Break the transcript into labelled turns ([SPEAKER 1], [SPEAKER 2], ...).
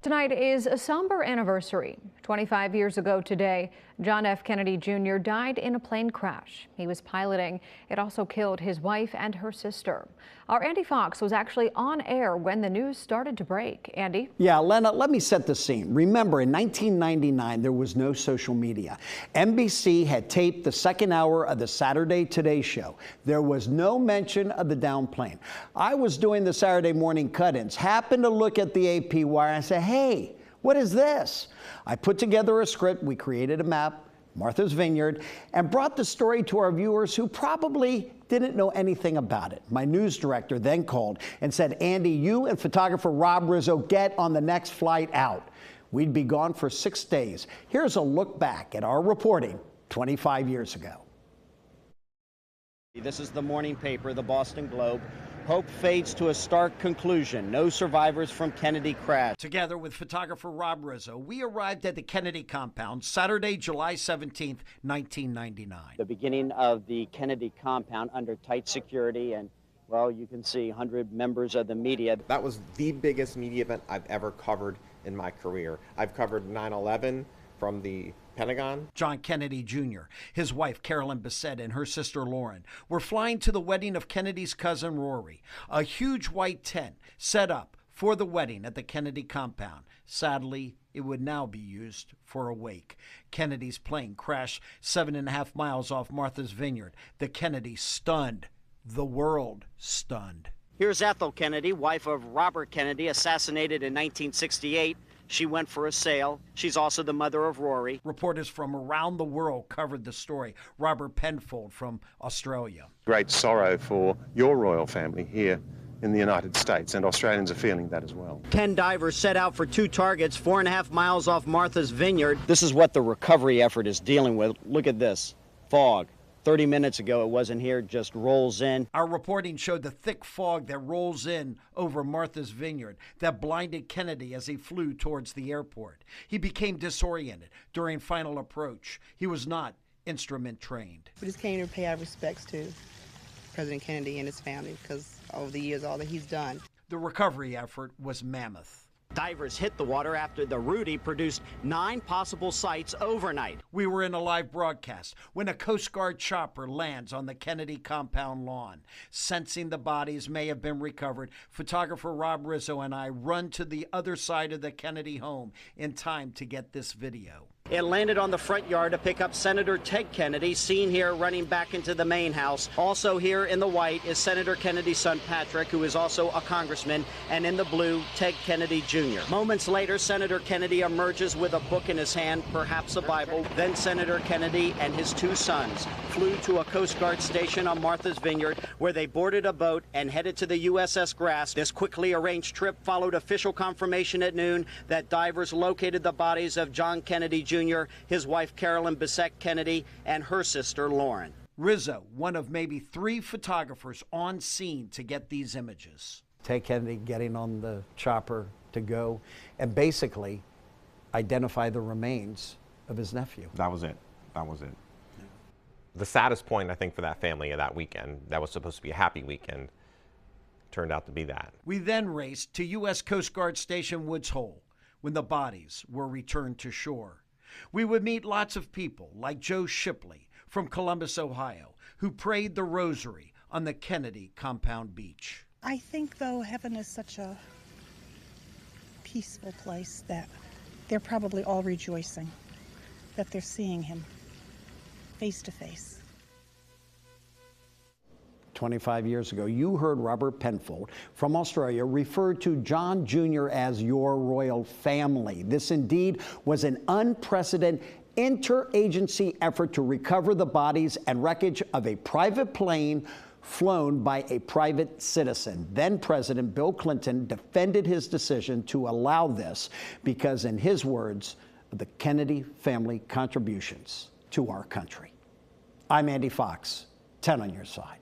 [SPEAKER 1] Tonight is a somber anniversary. 25 years ago today, John F. Kennedy Jr. died in a plane crash. He was piloting. It also killed his wife and her sister. Our Andy Fox was actually on air when the news started to break. Andy?
[SPEAKER 2] Yeah, Lena, let me set the scene. Remember, in 1999, there was no social media. NBC had taped the second hour of the Saturday Today show. There was no mention of the downed plane. I was doing the Saturday morning cut-ins, happened to look at the AP wire and say, hey, what is this? I put together a script, we created a map, Martha's Vineyard, and brought the story to our viewers who probably didn't know anything about it. My news director then called and said, Andy, you and photographer Rob Rizzo get on the next flight out. We'd be gone for 6 days. Here's a look back at our reporting 25 years ago.
[SPEAKER 3] This is the morning paper, the Boston Globe. Hope fades to a stark conclusion. No survivors from Kennedy crash.
[SPEAKER 2] Together with photographer Rob Rizzo, we arrived at the Kennedy compound Saturday, July 17th, 1999.
[SPEAKER 3] The beginning of the Kennedy compound under tight security, and well, you can see 100 members of the media.
[SPEAKER 4] That was the biggest media event I've ever covered in my career. I've covered 9/11 from the Pentagon.
[SPEAKER 2] John Kennedy Jr., his wife Carolyn Bessette, and her sister Lauren were flying to the wedding of Kennedy's cousin Rory. A huge white tent set up for the wedding at the Kennedy compound. Sadly, it would now be used for a wake. Kennedy's plane crashed 7.5 miles off Martha's Vineyard. The Kennedys stunned. The world stunned.
[SPEAKER 3] Here's Ethel Kennedy, wife of Robert Kennedy, assassinated in 1968. She went for a sail. She's also the mother of Rory.
[SPEAKER 2] Reporters from around the world covered the story. Robert Penfold from Australia.
[SPEAKER 5] Great sorrow for your royal family here in the United States, and Australians are feeling that as well.
[SPEAKER 3] 10 divers set out for 2 targets 4.5 miles off Martha's Vineyard. This is what the recovery effort is dealing with. Look at this, fog. 30 minutes ago, it wasn't here, just rolls in.
[SPEAKER 2] Our reporting showed the thick fog that rolls in over Martha's Vineyard that blinded Kennedy as he flew towards the airport. He became disoriented during final approach. He was not instrument trained.
[SPEAKER 6] We just came to pay our respects to President Kennedy and his family because over the years, all that he's done.
[SPEAKER 2] The recovery effort was mammoth.
[SPEAKER 3] Divers hit the water after the Rudy produced 9 possible sites overnight.
[SPEAKER 2] We were in a live broadcast when a Coast Guard chopper lands on the Kennedy compound lawn. Sensing the bodies may have been recovered, photographer Rob Rizzo and I run to the other side of the Kennedy home in time to get this video.
[SPEAKER 3] It landed on the front yard to pick up Senator Ted Kennedy, seen here running back into the main house. Also here in the white is Senator Kennedy's son Patrick, who is also a congressman, and in the blue, Ted Kennedy Jr. Moments later, Senator Kennedy emerges with a book in his hand, perhaps a Bible. Then Senator Kennedy and his 2 sons flew to a Coast Guard station on Martha's Vineyard, where they boarded a boat and headed to the USS Grasp. This quickly arranged trip followed official confirmation at noon that divers located the bodies of John Kennedy Jr., his wife Carolyn Bessette Kennedy, and her sister Lauren.
[SPEAKER 2] Rizzo, one of maybe 3 photographers on scene to get these images.
[SPEAKER 7] Ted Kennedy getting on the chopper to go and basically identify the remains of his nephew.
[SPEAKER 8] That was it. That was it. The saddest point, I think, for that family of that weekend, that was supposed to be a happy weekend, turned out to be that.
[SPEAKER 2] We then raced to U.S. Coast Guard Station Woods Hole when the bodies were returned to shore. We would meet lots of people like Joe Shipley from Columbus, Ohio, who prayed the rosary on the Kennedy compound beach.
[SPEAKER 9] I think, though, heaven is such a peaceful place that they're probably all rejoicing that they're seeing him face to face.
[SPEAKER 2] 25 years ago, you heard Robert Penfold from Australia refer to John Jr. as your royal family. This indeed was an unprecedented interagency effort to recover the bodies and wreckage of a private plane flown by a private citizen. Then President Bill Clinton defended his decision to allow this because, in his words, of the Kennedy family contributions to our country. I'm Andy Fox, 10 on your side.